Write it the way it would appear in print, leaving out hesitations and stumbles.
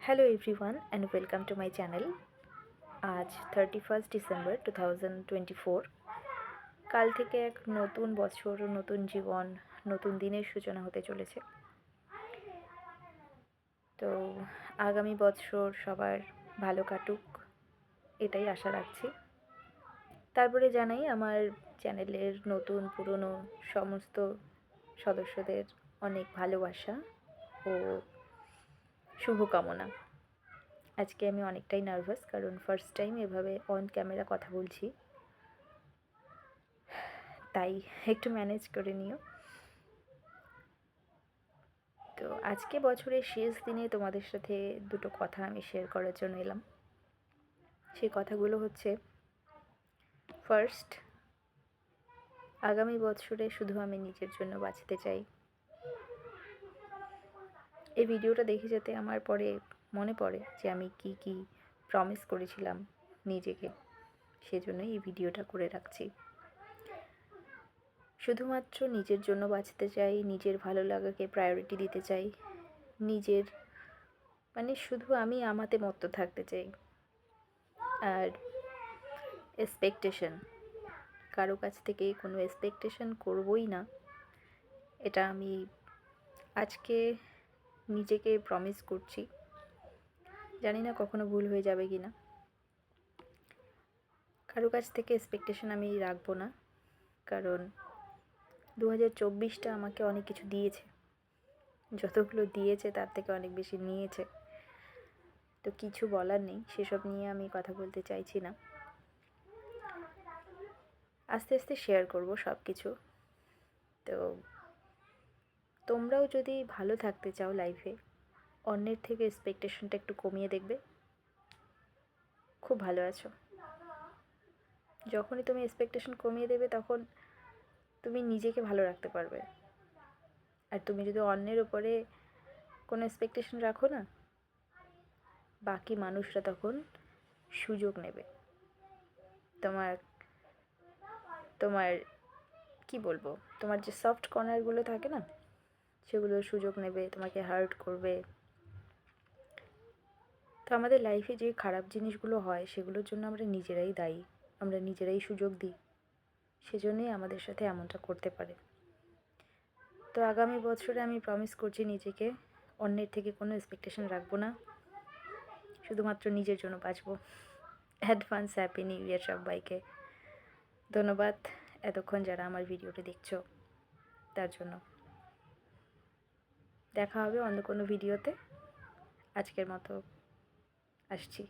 Hello everyone and welcome to my channel. আজ 31 December 2024। কাল থেকে এক নতুন বছর, নতুন জীবন, নতুন দিনের সূচনা হতে চলেছে। তো আগামী বছর সবার ভালো কাটুক, এটাই আশা রাখছি। তারপরে জানাই আমার চ্যানেলের নতুন পুরনো সমস্ত সদস্যদের অনেক ভালোবাসা ও শুভকামনা। আজকে আমি অনেকটাই নার্ভাস, কারণ ফার্স্ট টাইম এভাবে অন ক্যামেরা কথা বলছি, তাই একটু ম্যানেজ করে নিও। তো আজকে বছরের শেষ দিনে তোমাদের সাথে দুটো কথা আমি শেয়ার করার জন্য এলাম। সেই কথাগুলো হচ্ছে, ফার্স্ট, আগামী বছরে শুধু আমি নিজের জন্য বাঁচতে চাই। এই ভিডিওটা দেখে যেতে আমার পরে মনে পড়ে যে আমি কি কি প্রমিস করেছিলাম নিজেকে, সেজন্যই এই ভিডিওটা করে রাখছি। শুধুমাত্র নিজের জন্য বাঁচতে চাই, নিজের ভালো লাগাকে প্রায়োরিটি দিতে চাই, নিজের শুধু আমি আমাতে মত্ত থাকতে চাই। আর এক্সপেকটেশন, কারো কাছ থেকে কোনো এক্সপেকটেশন করবই না, এটা আমি আজকে নিজেকে প্রমিস করছি। জানি না কখনো ভুল হয়ে যাবে কি না। কারো কাছ থেকে এক্সপেকটেশন আমি রাখবো না, কারণ 2024টা আমাকে অনেক কিছু দিয়েছে। যতগুলো দিয়েছে তার থেকে অনেক বেশি নিয়েছে। তো কিছু বলার নেই, সেসব নিয়ে আমি কথা বলতে চাইছি না। আস্তে আস্তে শেয়ার করব সব কিছু। তো তোমরাও যদি ভালো থাকতে চাও লাইফে, অন্যের থেকে এক্সপেকটেশনটা একটু কমিয়ে দেখবে, খুব ভালো আছো। যখনই তুমি এক্সপেকটেশন কমিয়ে দেবে, তখন তুমি নিজেকে ভালো রাখতে পারবে। আর তুমি যদি অন্যের উপরে কোনো এক্সপেকটেশন রাখো না, বাকি মানুষরা তখন সুযোগ নেবে। তোমার তোমার কি বলবো, তোমার যে সফট কর্নারগুলো থাকে না, সেগুলোর সুযোগ নেবে, তোমাকে হার্ট করবে। তো আমাদের লাইফে যে খারাপ জিনিসগুলো হয়, সেগুলোর জন্য আমরা নিজেরাই দায়ী, আমরা নিজেরাই সুযোগ দিই, সেজন্যই আমাদের সাথে এমনটা করতে পারে। তো আগামী বছরে আমি প্রমিস করছি নিজেকে, অন্যের থেকে কোনো এক্সপেকটেশন রাখবো না, শুধুমাত্র নিজের জন্য বাঁচবো। অ্যাডভান্স হ্যাপি নিউ ইয়ার সবাইকে। ধন্যবাদ এতক্ষণ যারা আমার ভিডিওটি দেখছো তার জন্য। দেখা হবে অন্য কোনো ভিডিওতে। আজকের মতো আসছি।